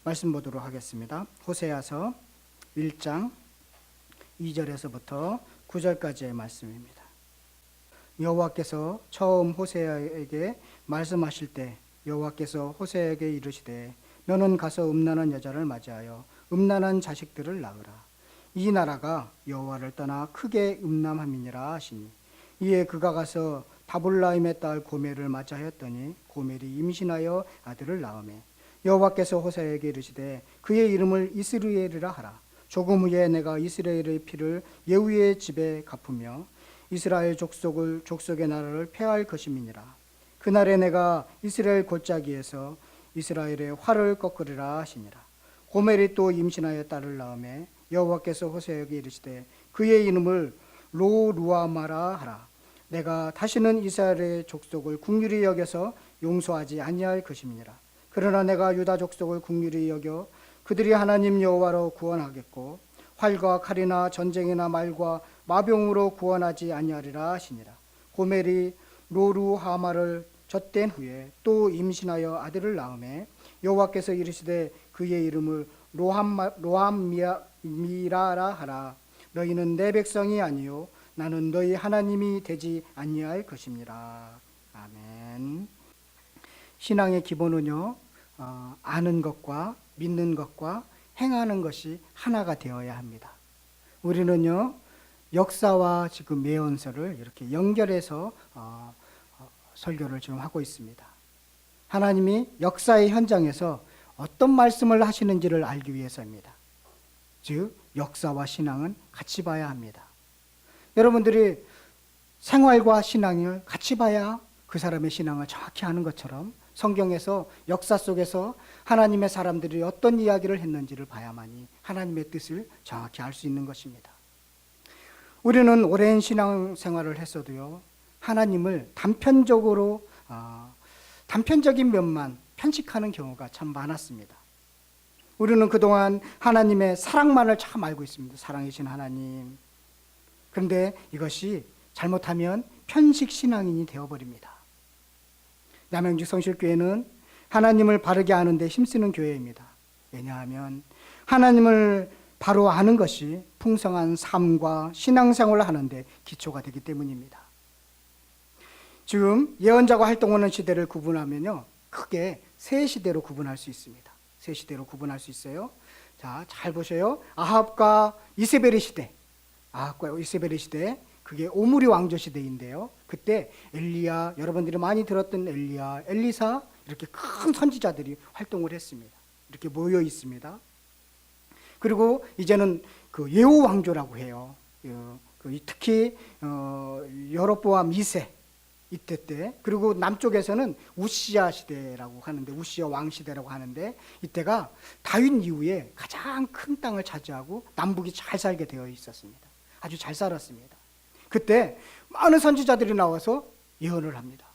말씀 보도록 하겠습니다. 호세아서 1장 2절에서부터 9절까지의 말씀입니다. 여호와께서 처음 호세아에게 말씀하실 때 여호와께서 호세아에게 이르시되 너는 가서 음란한 여자를 맞이하여 음란한 자식들을 낳으라. 이 나라가 여호와를 떠나 크게 음란함이니라 하시니 이에 그가 가서 다볼라임의 딸 고멜을 맞이하였더니 고멜이 임신하여 아들을 낳으매 여호와께서 호세아에게 이르시되 그의 이름을 이스라엘이라 하라. 조금 후에 내가 이스라엘의 피를 예후의 집에 갚으며 이스라엘 족속의 나라를 폐할 것임이니라. 그날에 내가 이스라엘 골짜기에서 이스라엘의 활을 꺾으리라 하시니라. 고멜이 또 임신하여 딸을 낳으매 여호와께서 호세아에게 이르시되 그의 이름을 로루아마라 하라. 내가 다시는 이스라엘의 족속을 긍휼히 여겨서 용서하지 아니할 것임이니라. 그러나 내가 유다 족속을 긍휼히 여겨 그들이 하나님 여호와로 구원하겠고 활과 칼이나 전쟁이나 말과 마병으로 구원하지 아니하리라 하시니라. 고멜이 로루하마를 젖된 후에 또 임신하여 아들을 낳으매 여호와께서 이르시되 그의 이름을 로함미라라 하라. 너희는 내 백성이 아니요 나는 너희 하나님이 되지 아니할 것입니다. 아멘. 신앙의 기본은요, 아는 것과 믿는 것과 행하는 것이 하나가 되어야 합니다. 우리는요, 역사와 지금 예언서를 이렇게 연결해서 설교를 지금 하고 있습니다. 하나님이 역사의 현장에서 어떤 말씀을 하시는지를 알기 위해서입니다. 즉, 역사와 신앙은 같이 봐야 합니다. 여러분들이 생활과 신앙을 같이 봐야 그 사람의 신앙을 정확히 아는 것처럼 성경에서 역사 속에서 하나님의 사람들이 어떤 이야기를 했는지를 봐야만이 하나님의 뜻을 정확히 알 수 있는 것입니다. 우리는 오랜 신앙 생활을 했어도요, 하나님을 단편적인 면만 편식하는 경우가 참 많았습니다. 우리는 그동안 하나님의 사랑만을 참 알고 있습니다. 사랑이신 하나님. 그런데 이것이 잘못하면 편식 신앙인이 되어버립니다. 남양주 성실교회는 하나님을 바르게 아는 데 힘쓰는 교회입니다. 왜냐하면 하나님을 바로 아는 것이 풍성한 삶과 신앙생활을 하는데 기초가 되기 때문입니다. 지금 예언자가 활동하는 시대를 구분하면요, 크게 세 시대로 구분할 수 있습니다. 세 시대로 구분할 수 있어요. 자, 잘 보세요. 아합과 이세벨의 시대. 아합과 이세벨의 시대, 그게 오므리 왕조 시대인데요. 그때 엘리야, 여러분들이 많이 들었던 엘리야, 엘리사, 이렇게 큰 선지자들이 활동을 했습니다. 이렇게 모여 있습니다. 그리고 이제는 그 예후 왕조라고 해요. 특히 여로보암 2세 이때 때, 그리고 남쪽에서는 우시야 시대라고 하는데, 우시야 왕 시대라고 하는데, 이때가 다윗 이후에 가장 큰 땅을 차지하고 남북이 잘 살게 되어 있었습니다. 아주 잘 살았습니다. 그때 많은 선지자들이 나와서 예언을 합니다.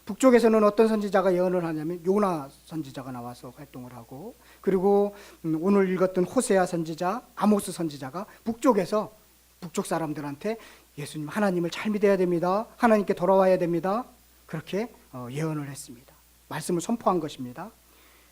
북쪽에서는 어떤 선지자가 예언을 하냐면 요나 선지자가 나와서 활동을 하고, 그리고 오늘 읽었던 호세아 선지자, 아모스 선지자가 북쪽에서 북쪽 사람들한테 예수님, 하나님을 잘 믿어야 됩니다. 하나님께 돌아와야 됩니다. 그렇게 예언을 했습니다. 말씀을 선포한 것입니다.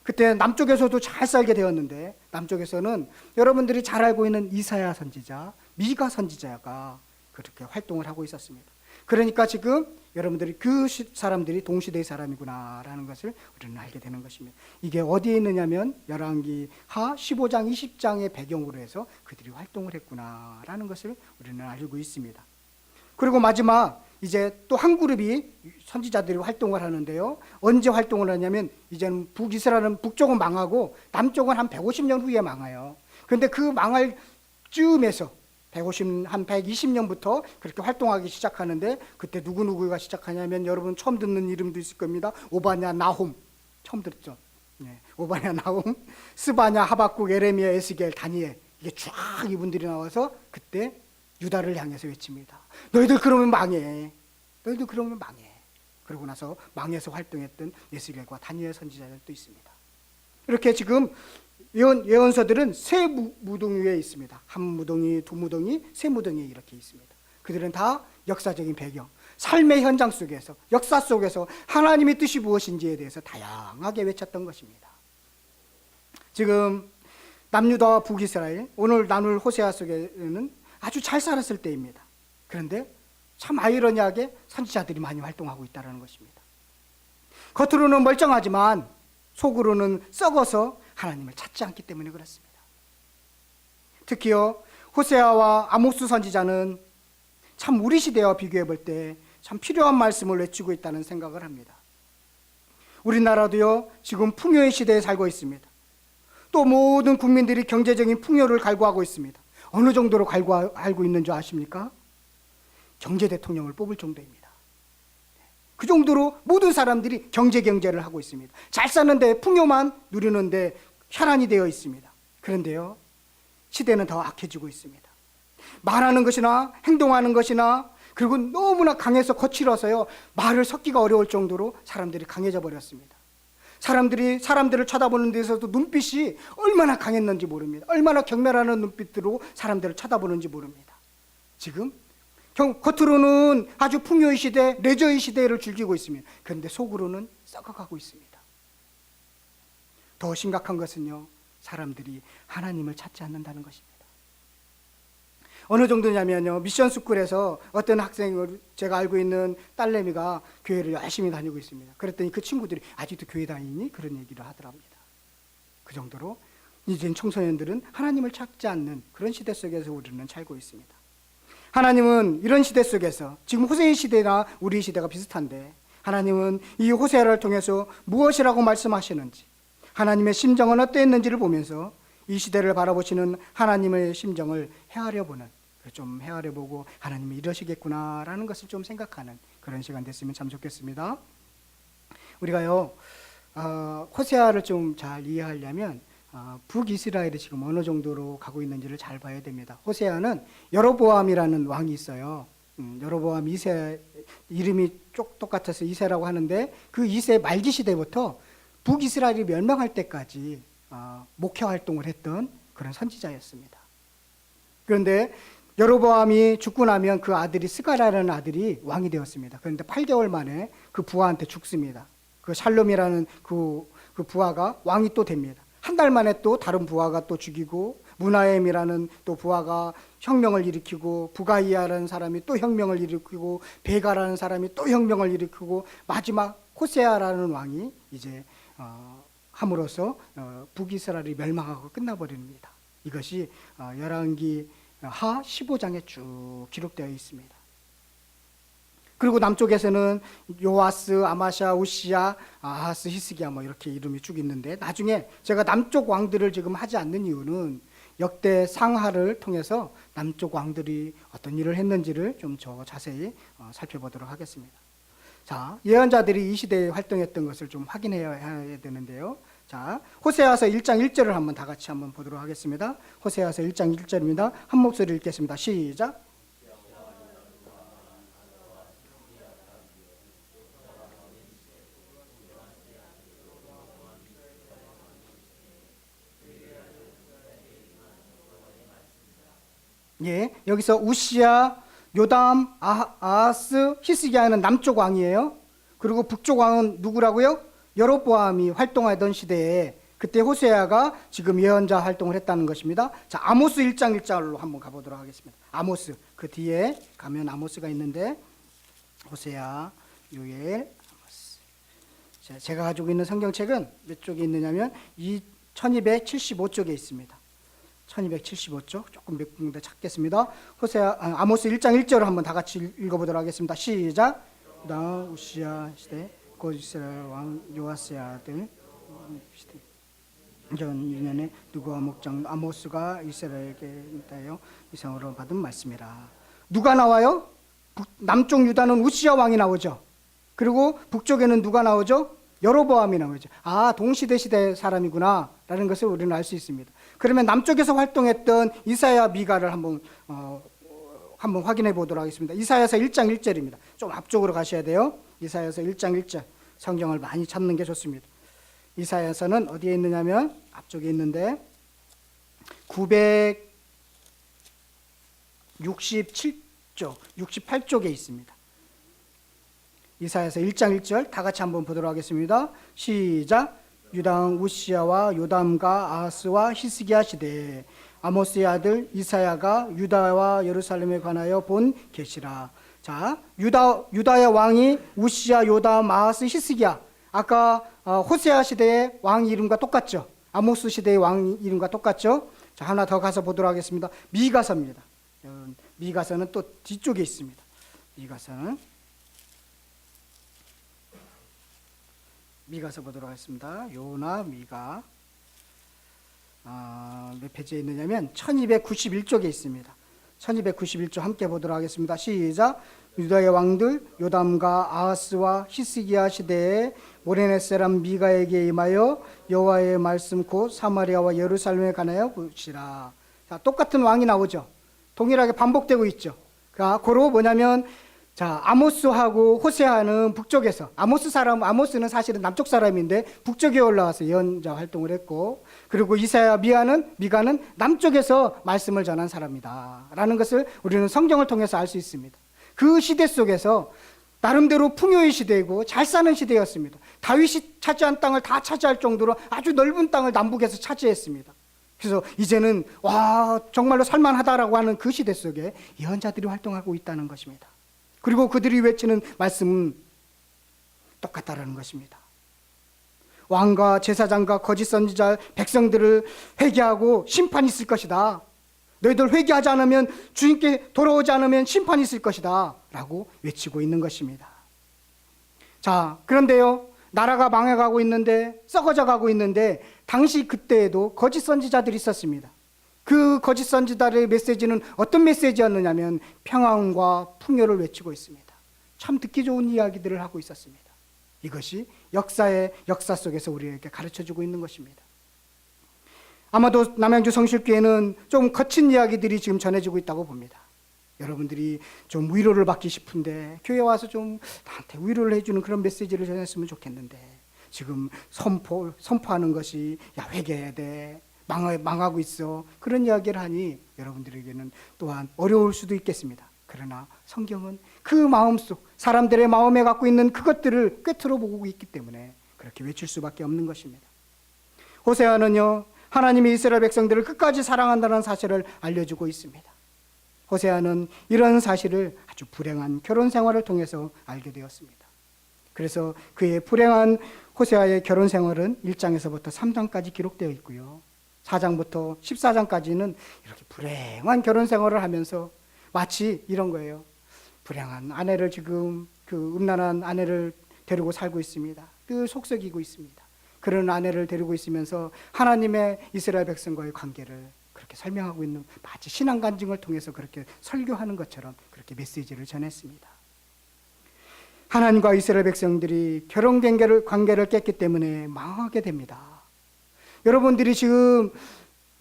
그때 남쪽에서도 잘 살게 되었는데, 남쪽에서는 여러분들이 잘 알고 있는 이사야 선지자, 미가 선지자가 그렇게 활동을 하고 있었습니다. 그러니까 지금 여러분들이 그 사람들이 동시대의 사람이구나라는 것을 우리는 알게 되는 것입니다. 이게 어디에 있느냐면 열왕기 하 15장 20장의 배경으로 해서 그들이 활동을 했구나라는 것을 우리는 알고 있습니다. 그리고 마지막 이제 또 한 그룹이 선지자들이 활동을 하는데요. 언제 활동을 하냐면 이제는 북이스라엘은 북쪽은 망하고 남쪽은 한 150년 후에 망해요. 그런데 그 망할 쯤에서 한 120년부터 그렇게 활동하기 시작하는데, 그때 누구누구가 시작하냐면 여러분 처음 듣는 이름도 있을 겁니다. 오바냐, 나홈. 처음 들었죠? 네. 오바냐, 나홈, 스바냐, 하박국, 예레미야, 에스겔, 다니엘. 이게 쫙 이분들이 나와서 그때 유다를 향해서 외칩니다. 너희들 그러면 망해. 너희들 그러면 망해. 그러고 나서 망해서 활동했던 에스겔과 다니엘 선지자들도 있습니다. 이렇게 지금 예언서들은 세 무덩이에 있습니다. 한 무덩이, 두 무덩이, 세 무덩이 이렇게 있습니다. 그들은 다 역사적인 배경, 삶의 현장 속에서, 역사 속에서 하나님의 뜻이 무엇인지에 대해서 다양하게 외쳤던 것입니다. 지금 남유다와 북이스라엘, 오늘 나눌 호세아 속에는 아주 잘 살았을 때입니다. 그런데 참 아이러니하게 선지자들이 많이 활동하고 있다는 것입니다. 겉으로는 멀쩡하지만 속으로는 썩어서 하나님을 찾지 않기 때문에 그렇습니다. 특히요, 호세아와 아모스 선지자는 참 우리 시대와 비교해 볼 때 참 필요한 말씀을 외치고 있다는 생각을 합니다. 우리나라도요, 지금 풍요의 시대에 살고 있습니다. 또 모든 국민들이 경제적인 풍요를 갈구하고 있습니다. 어느 정도로 갈구하고 있는 줄 아십니까? 경제 대통령을 뽑을 정도입니다. 그 정도로 모든 사람들이 경제를 하고 있습니다. 잘 사는데 풍요만 누리는데 혈안이 되어 있습니다. 그런데요, 시대는 더 악해지고 있습니다. 말하는 것이나 행동하는 것이나 그리고 너무나 강해서 거칠어서요, 말을 섞기가 어려울 정도로 사람들이 강해져 버렸습니다. 사람들을 쳐다보는 데서도 눈빛이 얼마나 강했는지 모릅니다. 얼마나 경멸하는 눈빛으로 사람들을 쳐다보는지 모릅니다. 지금 겉으로는 아주 풍요의 시대, 레저의 시대를 즐기고 있습니다. 그런데 속으로는 썩어가고 있습니다. 더 심각한 것은요, 사람들이 하나님을 찾지 않는다는 것입니다. 어느 정도냐면요, 미션 스쿨에서 어떤 학생을, 제가 알고 있는 딸내미가 교회를 열심히 다니고 있습니다. 그랬더니 그 친구들이 아직도 교회 다니니? 그런 얘기를 하더랍니다. 그 정도로 이제 청소년들은 하나님을 찾지 않는 그런 시대 속에서 우리는 살고 있습니다. 하나님은 이런 시대 속에서, 지금 호세의 시대나 우리 시대가 비슷한데, 하나님은 이 호세아를 통해서 무엇이라고 말씀하시는지, 하나님의 심정은 어떠했는지를 보면서 이 시대를 바라보시는 하나님의 심정을 좀 헤아려보고 하나님이 이러시겠구나라는 것을 좀 생각하는 그런 시간 됐으면 참 좋겠습니다. 우리가요, 호세아를 좀 잘 이해하려면 북이스라엘이 지금 어느 정도로 가고 있는지를 잘 봐야 됩니다. 호세아는 여로보암이라는 왕이 있어요. 여로보암 2세, 이름이 똑같아서 2세라고 하는데, 그 2세 말기 시대부터 북이스라엘이 멸망할 때까지 목회 활동을 했던 그런 선지자였습니다. 그런데 여로보암이 죽고 나면 그 아들이 스가랴라는 아들이 왕이 되었습니다. 그런데 8개월 만에 그 부하한테 죽습니다. 그 샬롬이라는 그 부하가 왕이 또 됩니다. 한 달 만에 또 다른 부하가 또 죽이고, 무나엠이라는 또 부하가 혁명을 일으키고, 부가이아라는 사람이 또 혁명을 일으키고, 베가라는 사람이 또 혁명을 일으키고, 마지막 호세아라는 왕이 이제 함으로써 북이스라엘이 멸망하고 끝나버립니다. 이것이 열왕기 하 15장에 쭉 기록되어 있습니다. 그리고 남쪽에서는 요아스, 아마샤, 우시야, 아하스, 히스기야 이렇게 이름이 쭉 있는데, 나중에 제가 남쪽 왕들을 지금 하지 않는 이유는 역대 상하를 통해서 남쪽 왕들이 어떤 일을 했는지를 좀 자세히 살펴보도록 하겠습니다. 자, 예언자들이 이 시대에 활동했던 것을 좀 확인해야 되는데요. 자, 호세아서 1장 1절을 한번 다 같이 한번 보도록 하겠습니다. 호세아서 1장 1절입니다. 한 목소리 읽겠습니다. 시작. 예, 여기서 우시야, 요담, 아하스, 히스기야는 남쪽 왕이에요. 그리고 북쪽 왕은 누구라고요? 여로보암이 활동하던 시대에, 그때 호세아가 지금 예언자 활동을 했다는 것입니다. 자, 아모스 1장 1절로 한번 가보도록 하겠습니다. 아모스, 그 뒤에 가면 아모스가 있는데, 호세아, 요엘, 아모스. 자, 제가 가지고 있는 성경책은 몇 쪽에 있느냐면 1275쪽에 있습니다. 1275쪽, 조금 몇 군데 찾겠습니다. 아모스 1장 1절을 한번 다 같이 읽어보도록 하겠습니다. 시작. 유다 우시야 시대 곧 이스라엘 왕 요아스의 아들 전 2년에 누구와 목장 아모스가 이스라엘에게 따여 이상으로 받은 말씀이라. 누가 나와요? 남쪽 유다는 우시야 왕이 나오죠. 그리고 북쪽에는 누가 나오죠? 여로보암이 나오죠. 아, 동시대 시대 사람이구나 라는 것을 우리는 알 수 있습니다. 그러면 남쪽에서 활동했던 이사야, 미가를 한번 확인해 보도록 하겠습니다. 이사야서 1장 1절입니다. 좀 앞쪽으로 가셔야 돼요. 이사야서 1장 1절. 성경을 많이 찾는 게 좋습니다. 이사야서는 어디에 있느냐면 앞쪽에 있는데 967쪽, 68쪽에 있습니다. 이사야서 1장 1절 다 같이 한번 보도록 하겠습니다. 시작. 유다 왕 우시야와 요담과 아하스와 히스기야 시대에 아모스의 아들 이사야가 유다와 예루살렘에 관하여 본 계시라. 자, 유다의 왕이 우시야, 요담, 아하스, 히스기야. 아까 호세아 시대의 왕 이름과 똑같죠. 아모스 시대의 왕 이름과 똑같죠. 자, 하나 더 가서 보도록 하겠습니다. 미가서입니다. 미가서는 또 뒤쪽에 있습니다. 미가서 보도록 하겠습니다. 요나 미가 몇 페이지에 있느냐면 1291쪽에 있습니다. 1291쪽 함께 보도록 하겠습니다. 시작. 유다의 왕들 요담과 아하스와 히스기야 시대에 모레네 사람 미가에게 임하여 여호와의 말씀 곧 사마리아와 예루살렘에 관하여 보시라. 자, 똑같은 왕이 나오죠. 동일하게 반복되고 있죠. 고로 뭐냐면 자, 아모스하고 호세아는 북쪽에서 아모스는 사실은 남쪽 사람인데 북쪽에 올라와서 예언자 활동을 했고, 그리고 이사야 미가는 남쪽에서 말씀을 전한 사람이다라는 것을 우리는 성경을 통해서 알 수 있습니다. 그 시대 속에서 나름대로 풍요의 시대이고 잘 사는 시대였습니다. 다윗이 차지한 땅을 다 차지할 정도로 아주 넓은 땅을 남북에서 차지했습니다. 그래서 이제는 와 정말로 살만하다라고 하는 그 시대 속에 예언자들이 활동하고 있다는 것입니다. 그리고 그들이 외치는 말씀은 똑같다라는 것입니다. 왕과 제사장과 거짓 선지자 백성들을 회개하고 심판이 있을 것이다. 너희들 회개하지 않으면 주님께 돌아오지 않으면 심판이 있을 것이다 라고 외치고 있는 것입니다. 자, 그런데요, 나라가 망해가고 있는데, 썩어져 가고 있는데, 당시 그때에도 거짓 선지자들이 있었습니다. 그 거짓 선지자들의 메시지는 어떤 메시지였느냐면 평안과 풍요를 외치고 있습니다. 참 듣기 좋은 이야기들을 하고 있었습니다. 이것이 역사 속에서 우리에게 가르쳐주고 있는 것입니다. 아마도 남양주 성실교회는 좀 거친 이야기들이 지금 전해지고 있다고 봅니다. 여러분들이 좀 위로를 받기 싶은데 교회 와서 좀 나한테 위로를 해주는 그런 메시지를 전했으면 좋겠는데 지금 선포하는 것이 야 회개해야 돼, 망하고 있어, 그런 이야기를 하니 여러분들에게는 또한 어려울 수도 있겠습니다. 그러나 성경은 그 마음속 사람들의 마음에 갖고 있는 그것들을 꿰뚫어 보고 있기 때문에 그렇게 외칠 수밖에 없는 것입니다. 호세아는요, 하나님이 이스라엘 백성들을 끝까지 사랑한다는 사실을 알려주고 있습니다. 호세아는 이런 사실을 아주 불행한 결혼 생활을 통해서 알게 되었습니다. 그래서 그의 불행한 호세아의 결혼 생활은 1장에서부터 3장까지 기록되어 있고요, 4장부터 14장까지는 이렇게 불행한 결혼 생활을 하면서 마치 이런 거예요. 불행한 아내를 지금 음란한 아내를 데리고 살고 있습니다. 늘 속썩이고 있습니다. 그런 아내를 데리고 있으면서 하나님의 이스라엘 백성과의 관계를 그렇게 설명하고 있는, 마치 신앙 간증을 통해서 그렇게 설교하는 것처럼 그렇게 메시지를 전했습니다. 하나님과 이스라엘 백성들이 결혼 관계를 깼기 때문에 망하게 됩니다. 여러분들이 지금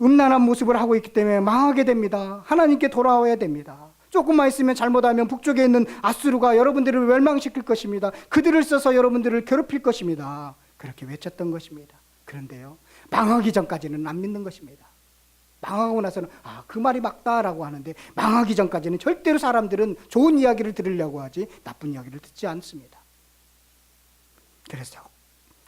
음란한 모습을 하고 있기 때문에 망하게 됩니다. 하나님께 돌아와야 됩니다. 조금만 있으면 잘못하면 북쪽에 있는 아수르가 여러분들을 멸망시킬 것입니다. 그들을 써서 여러분들을 괴롭힐 것입니다. 그렇게 외쳤던 것입니다. 그런데요, 망하기 전까지는 안 믿는 것입니다. 망하고 나서는 그 말이 맞다라고 하는데, 망하기 전까지는 절대로 사람들은 좋은 이야기를 들으려고 하지 나쁜 이야기를 듣지 않습니다. 그래서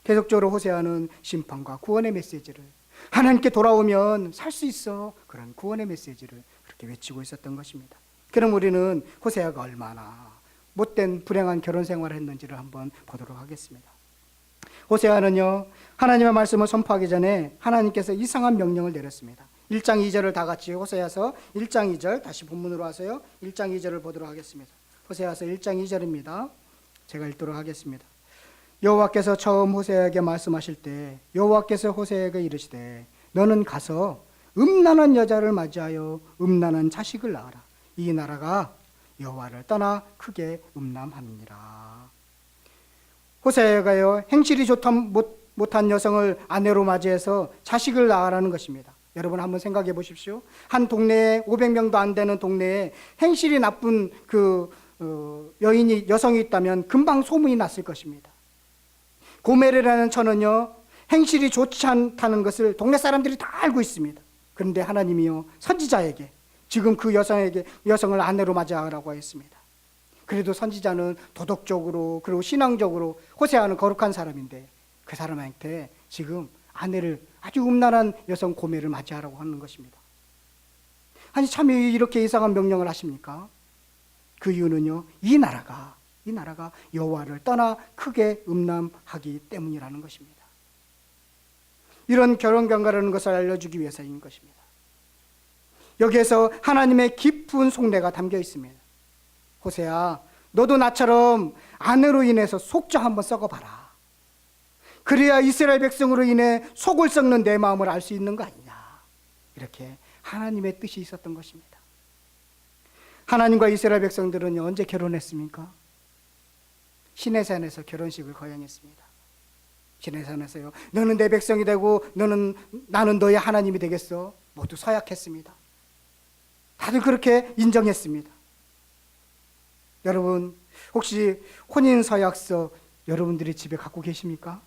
계속적으로 호세아는 심판과 구원의 메시지를, 하나님께 돌아오면 살 수 있어, 그런 구원의 메시지를 그렇게 외치고 있었던 것입니다. 그럼 우리는 호세아가 얼마나 못된 불행한 결혼 생활을 했는지를 한번 보도록 하겠습니다. 호세아는요, 하나님의 말씀을 선포하기 전에 하나님께서 이상한 명령을 내렸습니다. 1장 2절을 다 같이 호세아서 1장 2절 다시 본문으로 하세요. 1장 2절을 보도록 하겠습니다. 호세아서 1장 2절입니다. 제가 읽도록 하겠습니다. 여호와께서 처음 호세아에게 말씀하실 때 여호와께서 호세아에게 이르시되 너는 가서 음란한 여자를 맞이하여 음란한 자식을 낳아라. 이 나라가 여호와를 떠나 크게 음란함이니라. 호세아가요, 행실이 못한 여성을 아내로 맞이해서 자식을 낳으라는 것입니다. 여러분 한번 생각해 보십시오. 한 동네에 500명도 안 되는 동네에 행실이 나쁜 여성이 있다면 금방 소문이 났을 것입니다. 고멜이라는 처는요, 행실이 좋지 않다는 것을 동네 사람들이 다 알고 있습니다. 그런데 하나님이요, 선지자에게 지금 그 여성을 아내로 맞이하라고 했습니다. 그래도 선지자는 도덕적으로 그리고 신앙적으로 호세아는 거룩한 사람인데 그 사람한테 지금 아내를, 아주 음란한 여성 고멜을 맞이하라고 하는 것입니다. 아니 참 이렇게 이상한 명령을 하십니까? 그 이유는요, 이 나라가 여호와를 떠나 크게 음란하기 때문이라는 것입니다. 이런 결혼 경과라는 것을 알려주기 위해서인 것입니다. 여기에서 하나님의 깊은 속내가 담겨 있습니다. 호세야, 너도 나처럼 아내로 인해서 속 좀 한번 썩어봐라. 그래야 이스라엘 백성으로 인해 속을 썩는 내 마음을 알 수 있는 거 아니냐. 이렇게 하나님의 뜻이 있었던 것입니다. 하나님과 이스라엘 백성들은 언제 결혼했습니까? 시내산에서 결혼식을 거행했습니다. 시내산에서요, 너는 내 백성이 되고 나는 너의 하나님이 되겠어. 모두 서약했습니다. 다들 그렇게 인정했습니다. 여러분, 혹시 혼인서약서 여러분들이 집에 갖고 계십니까?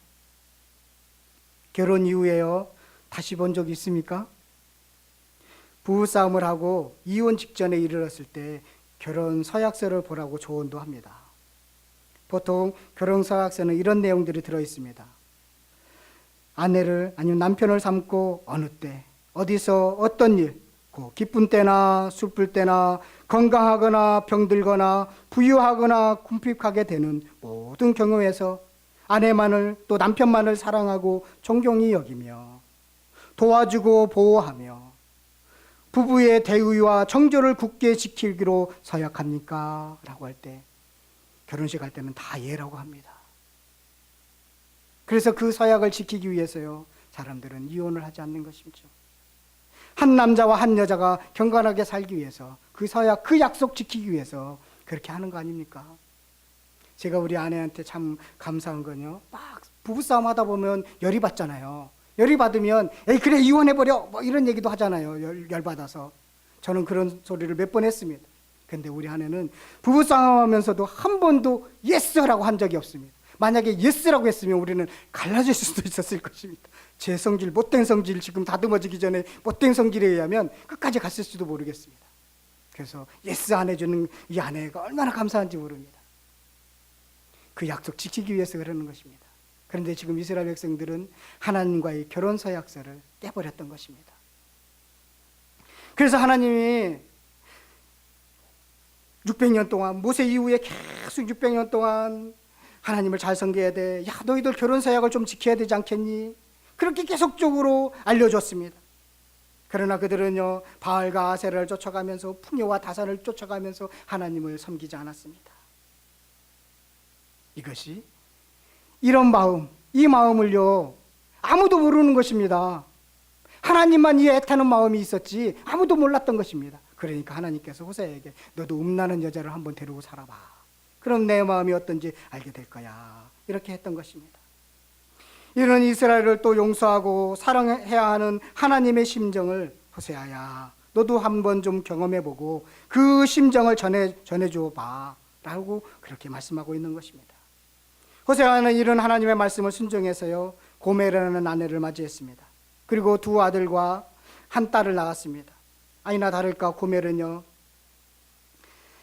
결혼 이후에요, 다시 본 적이 있습니까? 부부싸움을 하고 이혼 직전에 이르렀을 때 결혼 서약서를 보라고 조언도 합니다. 보통 결혼 서약서는 이런 내용들이 들어있습니다. 아내를 아니면 남편을 삼고 어느 때 어디서 어떤 일, 기쁜 때나 슬플 때나 건강하거나 병들거나 부유하거나 궁핍하게 되는 모든 경우에서 아내만을 또 남편만을 사랑하고 존경히 여기며 도와주고 보호하며 부부의 대의와 정조를 굳게 지키기로 서약합니까? 라고 할 때 결혼식 할 때는 다 예라고 합니다. 그래서 그 서약을 지키기 위해서요, 사람들은 이혼을 하지 않는 것이죠. 한 남자와 한 여자가 경건하게 살기 위해서 그 서약, 그 약속 지키기 위해서 그렇게 하는 거 아닙니까? 제가 우리 아내한테 참 감사한 건요, 막 부부싸움 하다 보면 열이 받잖아요. 열이 받으면 에이 그래 이혼해버려 뭐 이런 얘기도 하잖아요. 열받아서. 저는 그런 소리를 몇 번 했습니다. 근데 우리 아내는 부부싸움 하면서도 한 번도 예스라고 한 적이 없습니다. 만약에 예스라고 했으면 우리는 갈라질 수도 있었을 것입니다. 제 성질, 못된 성질, 지금 다듬어지기 전에 못된 성질에 의하면 끝까지 갔을지도 모르겠습니다. 그래서 예스 안 해주는 이 아내가 얼마나 감사한지 모릅니다. 그 약속 지키기 위해서 그러는 것입니다. 그런데 지금 이스라엘 백성들은 하나님과의 결혼 서약서를 깨버렸던 것입니다. 그래서 하나님이 600년 동안, 모세 이후에 계속 600년 동안 하나님을 잘 섬겨야 돼. 야, 너희들 결혼 서약을 좀 지켜야 되지 않겠니? 그렇게 계속적으로 알려줬습니다. 그러나 그들은요, 바알과 아세라를 쫓아가면서 풍요와 다산을 쫓아가면서 하나님을 섬기지 않았습니다. 이것이 이런 마음, 이 마음을요, 아무도 모르는 것입니다. 하나님만 이 애타는 마음이 있었지 아무도 몰랐던 것입니다. 그러니까 하나님께서 호세에게 너도 음란한 여자를 한번 데리고 살아봐. 그럼 내 마음이 어떤지 알게 될 거야. 이렇게 했던 것입니다. 이런 이스라엘을 또 용서하고 사랑해야 하는 하나님의 심정을 호세아야, 너도 한번 좀 경험해보고 그 심정을 전해줘봐 라고 그렇게 말씀하고 있는 것입니다. 호세아는 이런 하나님의 말씀을 순종해서요, 고멜이라는 아내를 맞이했습니다. 그리고 두 아들과 한 딸을 낳았습니다. 아니나 다를까 고멜은요,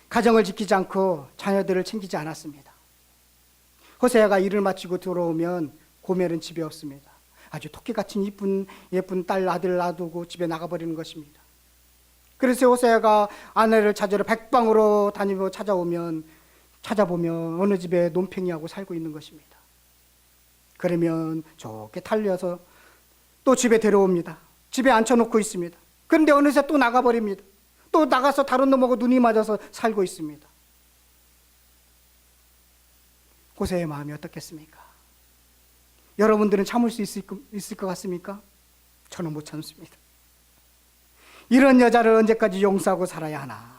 가정을 지키지 않고 자녀들을 챙기지 않았습니다. 호세아가 일을 마치고 들어오면 고멜은 집에 없습니다. 아주 토끼같이 예쁜 딸 아들 놔두고 집에 나가버리는 것입니다. 그래서 호세아가 아내를 찾으러 백방으로 다니며 찾아보면 어느 집에 논팽이하고 살고 있는 것입니다. 그러면 좋게 달려서 또 집에 데려옵니다. 집에 앉혀놓고 있습니다. 그런데 어느새 또 나가버립니다. 또 나가서 다른 놈하고 눈이 맞아서 살고 있습니다. 호세의 마음이 어떻겠습니까? 여러분들은 참을 수 있을 것 같습니까? 저는 못 참습니다. 이런 여자를 언제까지 용서하고 살아야 하나?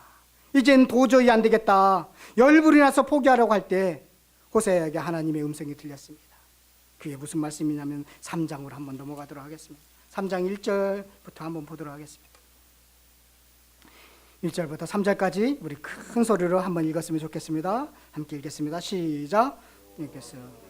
이젠 도저히 안 되겠다. 열불이 나서 포기하려고 할 때 호세에게 하나님의 음성이 들렸습니다. 그게 무슨 말씀이냐면 3장으로 한번 넘어가도록 하겠습니다. 3장 1절부터 한번 보도록 하겠습니다. 1절부터 3절까지 우리 큰 소리로 한번 읽었으면 좋겠습니다. 함께 읽겠습니다. 시작. 읽겠어요.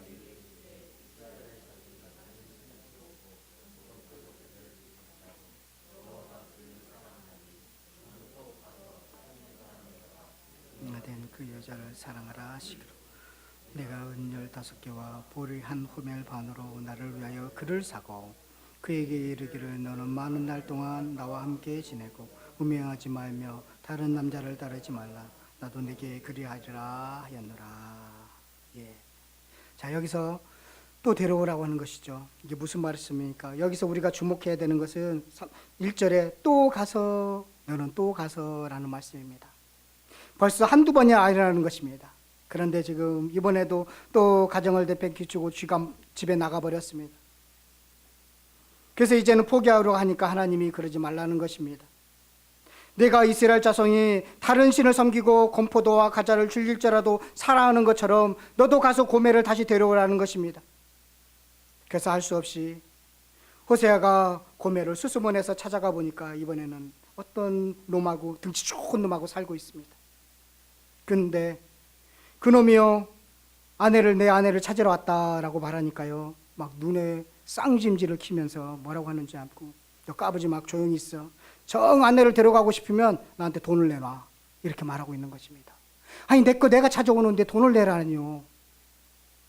된 그 여자를 사랑하라 하시기로 내가 은 15개와 보리 한 호멜 반으로 나를 위하여 그를 사고 그에게 이르기를 너는 많은 날 동안 나와 함께 지내고 음행하지 말며 다른 남자를 따르지 말라. 나도 내게 그리하리라 하였노라. 예. 자, 여기서 또 데려오라고 하는 것이죠. 이게 무슨 말씀입니까? 여기서 우리가 주목해야 되는 것은 1절에 또 가서, 너는 또 가서라는 말씀입니다. 벌써 한두 번이 아니라는 것입니다. 그런데 지금 이번에도 또 가정을 내팽개치고 집에 나가버렸습니다. 그래서 이제는 포기하려고 하니까 하나님이 그러지 말라는 것입니다. 내가 이스라엘 자손이 다른 신을 섬기고 건포도와 과자를 즐길지라도 사랑하는 것처럼 너도 가서 고멜을 다시 데려오라는 것입니다. 그래서 할 수 없이 호세아가 고멜을 수수문해서 찾아가 보니까 이번에는 어떤 놈하고 등치 좋은 놈하고 살고 있습니다. 그런데 그놈이요, 내 아내를 찾으러 왔다라고 말하니까요, 막 눈에 쌍짐지를 키면서 뭐라고 하는지 않고, 너 까부지 막 조용히 있어. 정 아내를 데려가고 싶으면 나한테 돈을 내놔. 이렇게 말하고 있는 것입니다. 아니, 내가 찾아오는데 돈을 내라니요.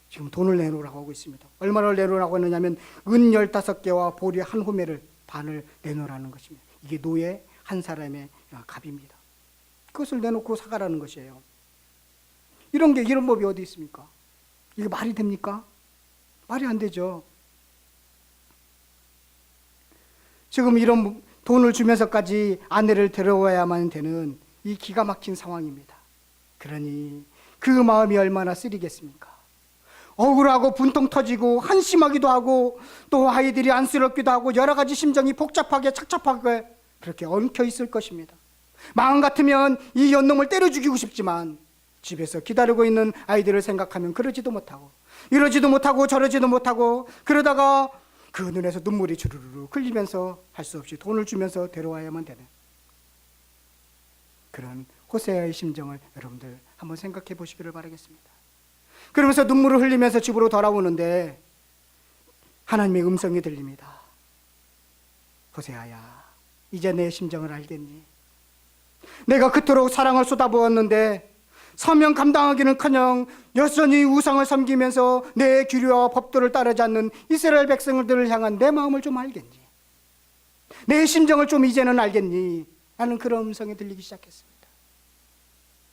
지금 돈을 내놓으라고 하고 있습니다. 얼마를 내놓으라고 했느냐면 은 15개와 보리 한 호멜을 반을 내놓으라는 것입니다. 이게 노예 한 사람의 값입니다. 그것을 내놓고 사가라는 것이에요. 이런 법이 어디 있습니까? 이게 말이 됩니까? 말이 안 되죠. 지금 이런 돈을 주면서까지 아내를 데려와야만 되는 이 기가 막힌 상황입니다. 그러니 그 마음이 얼마나 쓰리겠습니까? 억울하고 분통 터지고 한심하기도 하고 또 아이들이 안쓰럽기도 하고 여러 가지 심정이 복잡하게 착잡하게 그렇게 엉켜 있을 것입니다. 마음 같으면 이 연놈을 때려 죽이고 싶지만 집에서 기다리고 있는 아이들을 생각하면 그러지도 못하고 이러지도 못하고 저러지도 못하고 그러다가 그 눈에서 눈물이 주르르 흘리면서 할 수 없이 돈을 주면서 데려와야만 되는 그런 호세아의 심정을 여러분들 한번 생각해 보시기를 바라겠습니다. 그러면서 눈물을 흘리면서 집으로 돌아오는데 하나님의 음성이 들립니다. 호세아야, 이제 내 심정을 알겠니? 내가 그토록 사랑을 쏟아부었는데 사명 감당하기는커녕 여전히 우상을 섬기면서 내 규례와 법도를 따르지 않는 이스라엘 백성들을 향한 내 마음을 좀 알겠니? 내 심정을 좀 이제는 알겠니? 하는 그런 음성이 들리기 시작했습니다.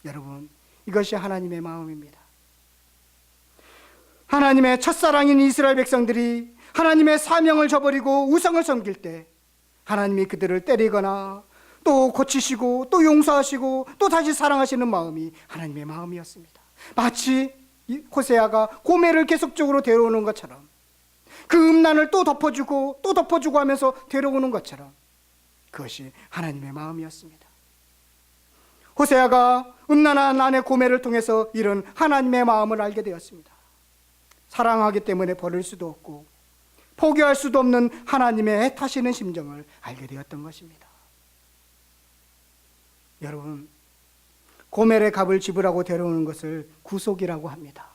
여러분, 이것이 하나님의 마음입니다. 하나님의 첫사랑인 이스라엘 백성들이 하나님의 사명을 저버리고 우상을 섬길 때 하나님이 그들을 때리거나 또 고치시고 또 용서하시고 또 다시 사랑하시는 마음이 하나님의 마음이었습니다. 마치 호세아가 고멜을 계속적으로 데려오는 것처럼 그 음란을 또 덮어주고 또 덮어주고 하면서 데려오는 것처럼 그것이 하나님의 마음이었습니다. 호세아가 음란한 아내 고멜을 통해서 이런 하나님의 마음을 알게 되었습니다. 사랑하기 때문에 버릴 수도 없고 포기할 수도 없는 하나님의 애타시는 심정을 알게 되었던 것입니다. 여러분, 고멜의 값을 지불하고 데려오는 것을 구속이라고 합니다.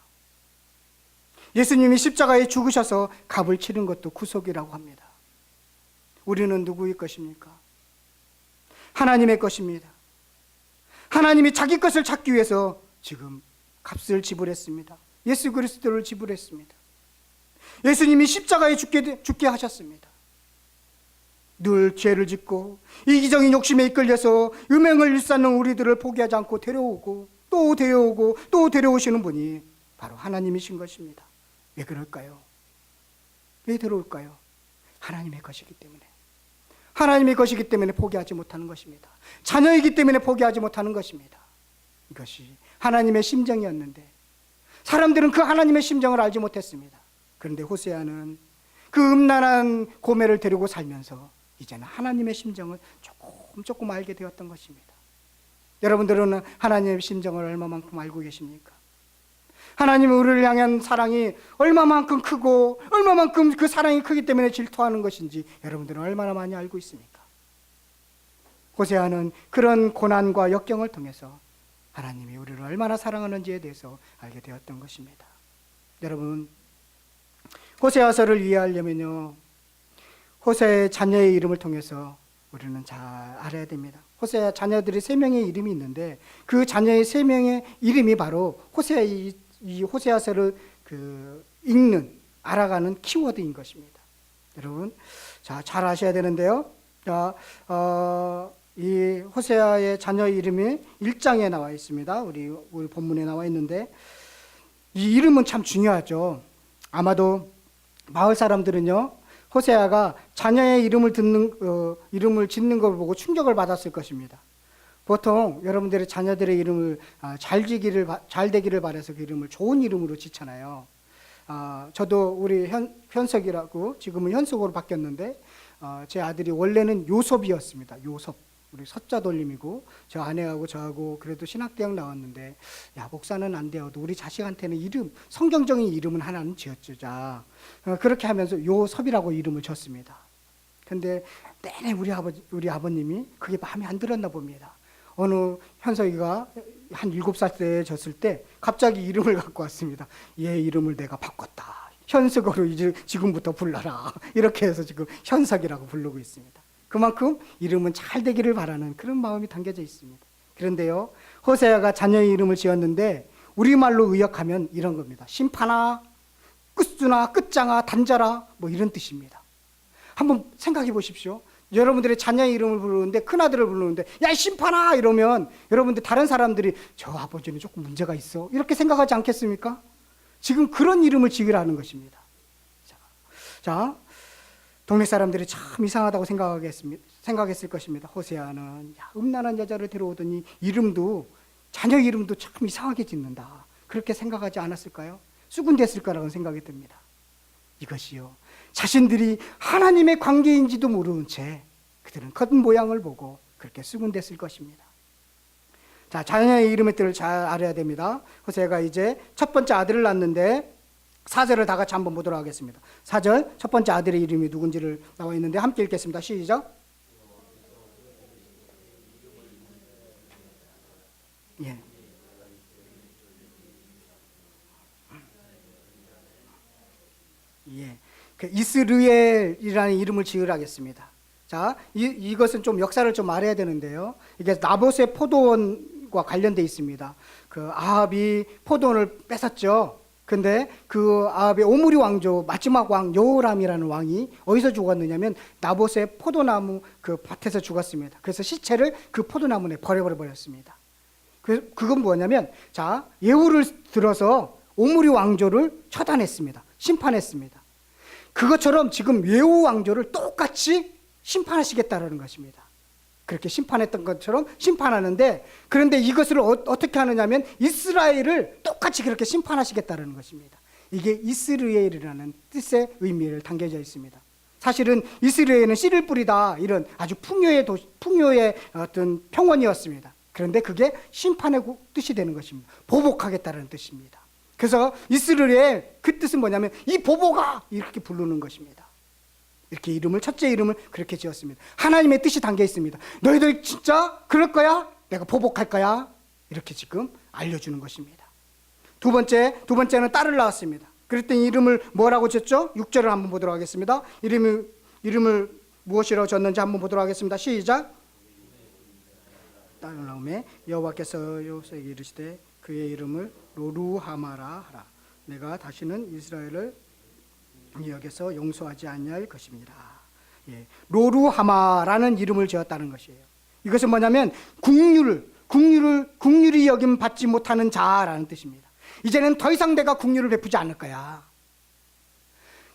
예수님이 십자가에 죽으셔서 값을 치른 것도 구속이라고 합니다. 우리는 누구의 것입니까? 하나님의 것입니다. 하나님이 자기 것을 찾기 위해서 지금 값을 지불했습니다. 예수 그리스도를 지불했습니다. 예수님이 십자가에 죽게 하셨습니다. 늘 죄를 짓고 이기적인 욕심에 이끌려서 음행을 일삼는 우리들을 포기하지 않고 데려오고 또 데려오고 또 데려오시는 분이 바로 하나님이신 것입니다. 왜 그럴까요? 왜 데려올까요? 하나님의 것이기 때문에. 하나님의 것이기 때문에 포기하지 못하는 것입니다. 자녀이기 때문에 포기하지 못하는 것입니다. 이것이 하나님의 심정이었는데 사람들은 그 하나님의 심정을 알지 못했습니다. 그런데 호세아는 그 음란한 고멜을 데리고 살면서 이제는 하나님의 심정을 조금 알게 되었던 것입니다. 여러분들은 하나님의 심정을 얼마만큼 알고 계십니까? 하나님은 우리를 향한 사랑이 얼마만큼 크고 얼마만큼 그 사랑이 크기 때문에 질투하는 것인지 여러분들은 얼마나 많이 알고 있습니까? 호세아는 그런 고난과 역경을 통해서 하나님이 우리를 얼마나 사랑하는지에 대해서 알게 되었던 것입니다. 여러분, 호세아서를 이해하려면요, 호세아의 자녀의 이름을 통해서 우리는 잘 알아야 됩니다. 호세아 자녀들이 3명의 이름이 있는데 그 자녀의 3명의 이름이 바로 호세아의 이 호세아서를 읽는, 알아가는 키워드인 것입니다. 여러분, 자, 잘 아셔야 되는데요. 자, 이 호세아의 자녀 이름이 1장에 나와 있습니다. 우리 본문에 나와 있는데, 이 이름은 참 중요하죠. 아마도 마을 사람들은요, 호세아가 자녀의 이름을 이름을 짓는 걸 보고 충격을 받았을 것입니다. 보통 여러분들의 자녀들의 이름을 잘 되기를 바라서 그 이름을 좋은 이름으로 짓잖아요. 저도 우리 현석이라고, 지금은 현석으로 바뀌었는데, 제 아들이 원래는 요섭이었습니다. 요섭. 우리 서자 돌림이고, 저 아내하고 저하고 그래도 신학대학 나왔는데, 야, 목사는 안 되어도 우리 자식한테는 성경적인 이름은 하나는 지어주자. 그렇게 하면서 요섭이라고 이름을 줬습니다. 근데 내내 우리 아버님이 그게 마음에 안 들었나 봅니다. 어느 현석이가 한 7살 때 졌을 때 갑자기 이름을 갖고 왔습니다. 얘 이름을 내가 바꿨다. 현석으로 이제 지금부터 불러라. 이렇게 해서 지금 현석이라고 부르고 있습니다. 그만큼 이름은 잘 되기를 바라는 그런 마음이 담겨져 있습니다. 그런데요, 호세아가 자녀의 이름을 지었는데 우리말로 의역하면 이런 겁니다. 심판아, 끝수나, 끝장아, 단자라, 뭐 이런 뜻입니다. 한번 생각해 보십시오. 여러분들의 자녀의 이름을 부르는데, 큰아들을 부르는데, 야, 심판아! 이러면 여러분들 다른 사람들이 저 아버지는 조금 문제가 있어, 이렇게 생각하지 않겠습니까? 지금 그런 이름을 지으라는 것입니다. 자, 동네 사람들이 참 이상하다고 생각했을 것입니다. 호세아는 음란한 여자를 데려오더니 자녀 이름도 참 이상하게 짓는다, 그렇게 생각하지 않았을까요? 쑥은댔을 거라고 생각이 듭니다. 이것이요, 자신들이 하나님의 관계인지도 모르는 채 그들은 겉모양을 보고 그렇게 쑥은댔을 것입니다. 자, 자녀의 이름의 뜻을 잘 알아야 됩니다. 호세아가 이제 첫 번째 아들을 낳는데, 4절을 다 같이 한번 보도록 하겠습니다. 4절, 첫 번째 아들의 이름이 누군지를 나와 있는데 함께 읽겠습니다. 시작. 예. 예. 이스르엘이라는 이름을 지으라겠습니다. 자, 이것은 좀 역사를 좀 알아야 되는데요. 이게 나봇의 포도원과 관련돼 있습니다. 아합이 포도원을 뺏었죠. 근데 그 아합의 오므리 왕조 마지막 왕 여호람이라는 왕이 어디서 죽었느냐면 나봇의 포도나무 그 밭에서 죽었습니다. 그래서 시체를 그 포도나무에 버려버렸습니다. 그건 뭐냐면, 자, 예후를 들어서 오므리 왕조를 처단했습니다. 심판했습니다. 그것처럼 지금 예후 왕조를 똑같이 심판하시겠다라는 것입니다. 그렇게 심판했던 것처럼 심판하는데, 그런데 이것을 어떻게 하느냐면 이스라엘을 똑같이 그렇게 심판하시겠다는 것입니다. 이게 이스라엘이라는 뜻의 의미를 담겨져 있습니다. 사실은 이스라엘은 씨를 뿌리다, 이런 아주 풍요의 어떤 평원이었습니다. 그런데 그게 심판의 뜻이 되는 것입니다. 보복하겠다는 뜻입니다. 그래서 이스라엘, 그 뜻은 뭐냐면 이 보복아, 이렇게 부르는 것입니다. 이렇게 첫째 이름을 그렇게 지었습니다. 하나님의 뜻이 담겨 있습니다. 너희들 진짜 그럴 거야? 내가 보복할 거야? 이렇게 지금 알려주는 것입니다. 두 번째는 딸을 낳았습니다. 그랬더니 이름을 뭐라고 지었죠? 6절을 한번 보도록 하겠습니다. 이름을 무엇이라고 졌는지 한번 보도록 하겠습니다. 시작. 딸을 낳음에 여호와께서 요셉에게 이르시되 그의 이름을 로루하마라 하라. 내가 다시는 이스라엘을 이 여기서 용서하지 아니할 것입니다. 예, 로루하마라는 이름을 지었다는 것이에요. 이것은 뭐냐면 국률이 여김 받지 못하는 자라는 뜻입니다. 이제는 더 이상 내가 국률을 베푸지 않을 거야.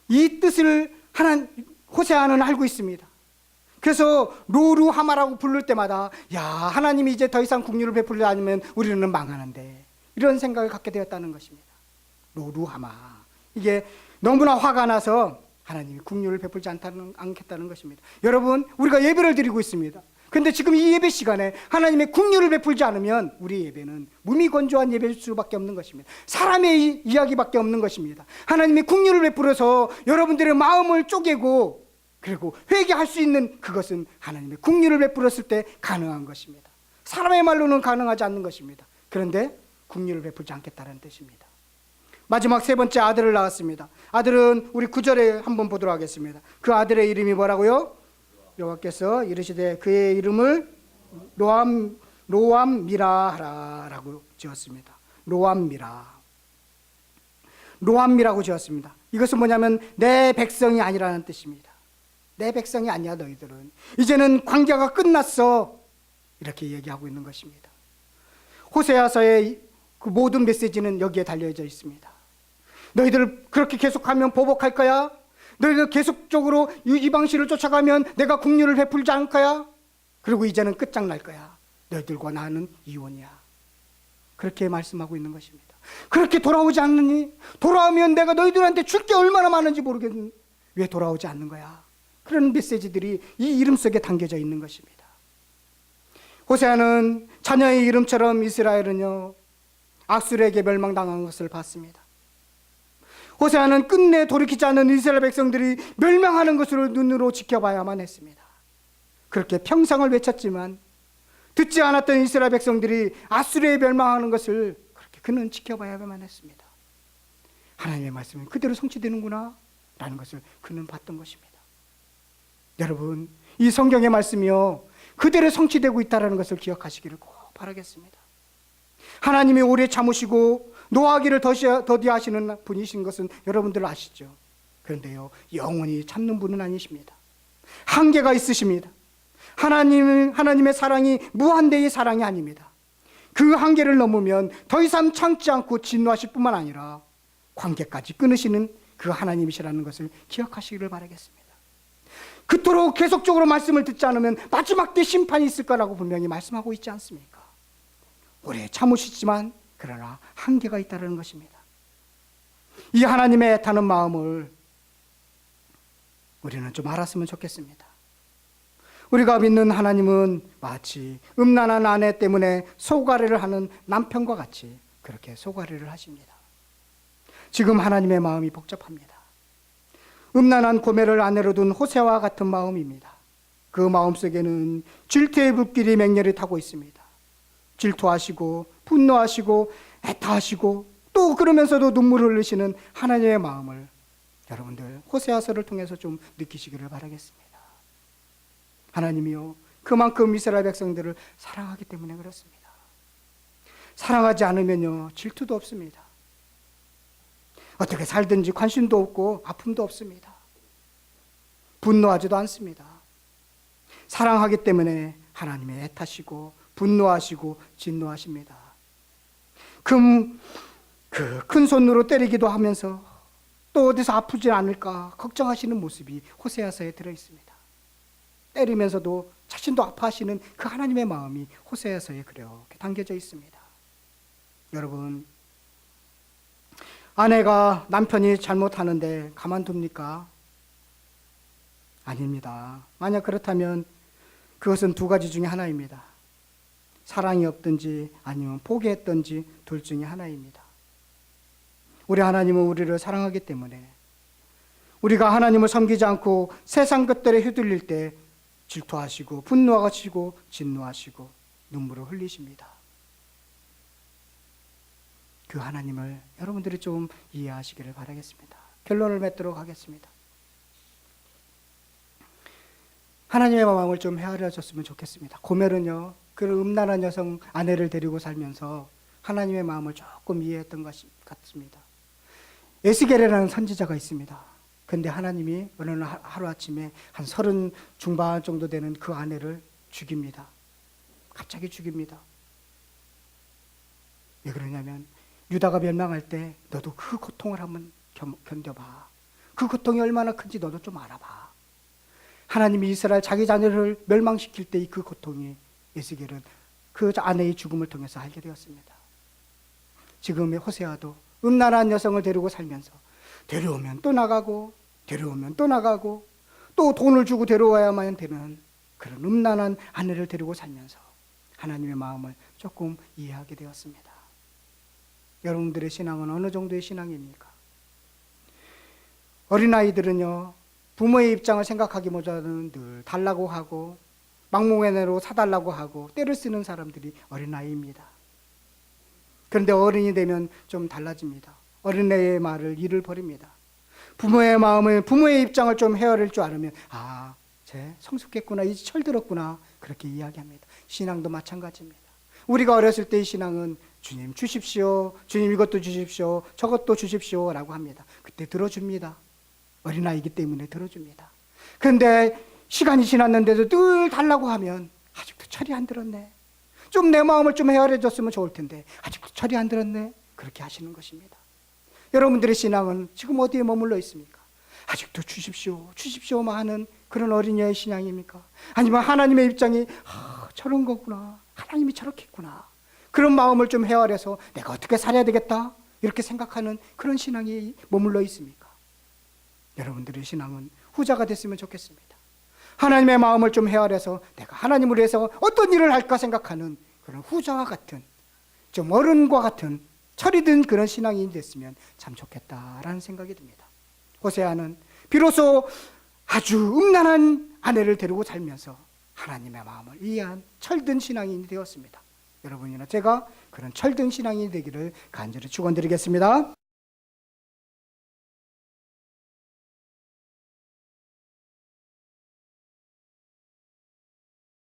이 뜻을 호세아는 알고 있습니다. 그래서 로루하마라고 부를 때마다, 야, 하나님이 이제 더 이상 국률을 베풀지 않으면 우리는 망하는데, 이런 생각을 갖게 되었다는 것입니다. 로루하마. 이게 너무나 화가 나서 하나님이 국률을 베풀지 않겠다는 것입니다. 여러분, 우리가 예배를 드리고 있습니다. 근데 지금 이 예배 시간에 하나님의 국률을 베풀지 않으면 우리 예배는 무미건조한 예배일 수밖에 없는 것입니다. 사람의 이야기밖에 없는 것입니다. 하나님의 국률을 베풀어서 여러분들의 마음을 쪼개고 그리고 회개할 수 있는 그것은 하나님의 국률을 베풀었을 때 가능한 것입니다. 사람의 말로는 가능하지 않는 것입니다. 그런데 국률을 베풀지 않겠다는 뜻입니다. 마지막 세 번째 아들을 낳았습니다. 아들은 우리 9절에 한번 보도록 하겠습니다. 그 아들의 이름이 뭐라고요? 여호와께서 이르시되 그의 이름을 로암미라 하라라고 지었습니다. 로암미라. 로암미라고 지었습니다. 이것은 뭐냐면 내 백성이 아니라는 뜻입니다. 내 백성이 아니야 너희들은. 이제는 관계가 끝났어. 이렇게 얘기하고 있는 것입니다. 호세아서의 그 모든 메시지는 여기에 달려져 있습니다. 너희들 그렇게 계속하면 보복할 거야? 너희들 계속적으로 이방신을 쫓아가면 내가 국률을 베풀지 않을 거야? 그리고 이제는 끝장날 거야. 너희들과 나는 이혼이야. 그렇게 말씀하고 있는 것입니다. 그렇게 돌아오지 않느니? 돌아오면 내가 너희들한테 줄 게 얼마나 많은지 모르겠니? 왜 돌아오지 않는 거야? 그런 메시지들이 이 이름 속에 담겨져 있는 것입니다. 호세아는 자녀의 이름처럼 이스라엘은요, 앗술에게 멸망당한 것을 봤습니다. 호세아는 끝내 돌이키지 않는 이스라엘 백성들이 멸망하는 것으로 눈으로 지켜봐야만 했습니다. 그렇게 평생을 외쳤지만 듣지 않았던 이스라엘 백성들이 앗술에 멸망하는 것을 그렇게 그는 지켜봐야만 했습니다. 하나님의 말씀은 그대로 성취되는구나 라는 것을 그는 봤던 것입니다. 여러분, 이 성경의 말씀이요 그대로 성취되고 있다는 것을 기억하시기를 꼭 바라겠습니다. 하나님이 오래 참으시고 노하기를 더디하시는 분이신 것은 여러분들 아시죠? 그런데요, 영원히 참는 분은 아니십니다. 한계가 있으십니다. 하나님의 사랑이 무한대의 사랑이 아닙니다. 그 한계를 넘으면 더 이상 참지 않고 진노하실 뿐만 아니라 관계까지 끊으시는 그 하나님이시라는 것을 기억하시기를 바라겠습니다. 그토록 계속적으로 말씀을 듣지 않으면 마지막 때 심판이 있을 거라고 분명히 말씀하고 있지 않습니까? 오래 참으시지만 그러나 한계가 있다는 것입니다. 이 하나님의 애타는 마음을 우리는 좀 알았으면 좋겠습니다. 우리가 믿는 하나님은 마치 음란한 아내 때문에 소가리를 하는 남편과 같이 그렇게 소가리를 하십니다. 지금 하나님의 마음이 복잡합니다. 음란한 고멜을 아내로 둔 호세와 같은 마음입니다. 그 마음속에는 질투의 불길이 맹렬히 타고 있습니다. 질투하시고 분노하시고 애타하시고 또 그러면서도 눈물을 흘리시는 하나님의 마음을 여러분들 호세아서를 통해서 좀 느끼시기를 바라겠습니다. 하나님이요 그만큼 이스라엘 백성들을 사랑하기 때문에 그렇습니다. 사랑하지 않으면요 질투도 없습니다. 어떻게 살든지 관심도 없고 아픔도 없습니다. 분노하지도 않습니다. 사랑하기 때문에 하나님의 애타시고 분노하시고 진노하십니다. 그 큰 손으로 때리기도 하면서 또 어디서 아프지 않을까 걱정하시는 모습이 호세아서에 들어있습니다. 때리면서도 자신도 아파하시는 그 하나님의 마음이 호세아서에 그렇게 담겨져 있습니다. 여러분, 아내가 남편이 잘못하는데 가만둡니까? 아닙니다. 만약 그렇다면 그것은 두 가지 중에 하나입니다. 사랑이 없든지 아니면 포기했든지 둘 중에 하나입니다. 우리 하나님은 우리를 사랑하기 때문에 우리가 하나님을 섬기지 않고 세상 것들에 휘둘릴 때 질투하시고 분노하시고 진노하시고 눈물을 흘리십니다. 그 하나님을 여러분들이 좀 이해하시기를 바라겠습니다. 결론을 맺도록 하겠습니다. 하나님의 마음을 좀 헤아려줬으면 좋겠습니다. 고멜은요 그 음란한 여성 아내를 데리고 살면서 하나님의 마음을 조금 이해했던 것 같습니다. 에스겔이라는 선지자가 있습니다. 그런데 하나님이 어느 날 하루아침에 한 30 중반 정도 되는 그 아내를 죽입니다. 갑자기 죽입니다. 왜 그러냐면 유다가 멸망할 때 너도 그 고통을 한번 견뎌봐. 그 고통이 얼마나 큰지 너도 좀 알아봐. 하나님이 이스라엘 자기 자녀를 멸망시킬 때의 그 고통이 에스겔은 그 아내의 죽음을 통해서 알게 되었습니다. 지금의 호세아도 음란한 여성을 데리고 살면서 데려오면 또 나가고 데려오면 또 나가고 또 돈을 주고 데려와야만 되는 그런 음란한 아내를 데리고 살면서 하나님의 마음을 조금 이해하게 되었습니다. 여러분들의 신앙은 어느 정도의 신앙입니까? 어린아이들은요 부모의 입장을 생각하기보다는 늘 달라고 하고 망몽에내로 사달라고 하고 때를 쓰는 사람들이 어린아이입니다. 그런데 어른이 되면 좀 달라집니다. 어린애의 말을 이를 버립니다. 부모의 마음을 부모의 입장을 좀 헤아릴 줄 알으면 쟤 성숙했구나 이제 철들었구나 그렇게 이야기합니다. 신앙도 마찬가지입니다. 우리가 어렸을 때의 신앙은 주님 주십시오. 주님 이것도 주십시오. 저것도 주십시오라고 합니다. 그때 들어줍니다. 어린아이기 때문에 들어줍니다. 그런데 시간이 지났는데도 늘 달라고 하면 아직도 철이 안 들었네. 좀 내 마음을 좀 헤아려 줬으면 좋을 텐데 아직도 철이 안 들었네. 그렇게 하시는 것입니다. 여러분들의 신앙은 지금 어디에 머물러 있습니까? 아직도 주십시오, 주십시오만 하는 그런 어린이의 신앙입니까? 아니면 하나님의 입장이 저런 거구나, 하나님이 저렇게 했구나, 그런 마음을 좀 헤아려서 내가 어떻게 살아야 되겠다 이렇게 생각하는 그런 신앙이 머물러 있습니까? 여러분들의 신앙은 후자가 됐으면 좋겠습니다. 하나님의 마음을 좀 헤아려서 내가 하나님을 위해서 어떤 일을 할까 생각하는 그런 후자와 같은, 좀 어른과 같은 철이 든 그런 신앙이 됐으면 참 좋겠다라는 생각이 듭니다. 호세아는 비로소 아주 음란한 아내를 데리고 살면서 하나님의 마음을 이해한 철든 신앙인이 되었습니다. 여러분이나 제가 그런 철든 신앙인이 되기를 간절히 축원드리겠습니다.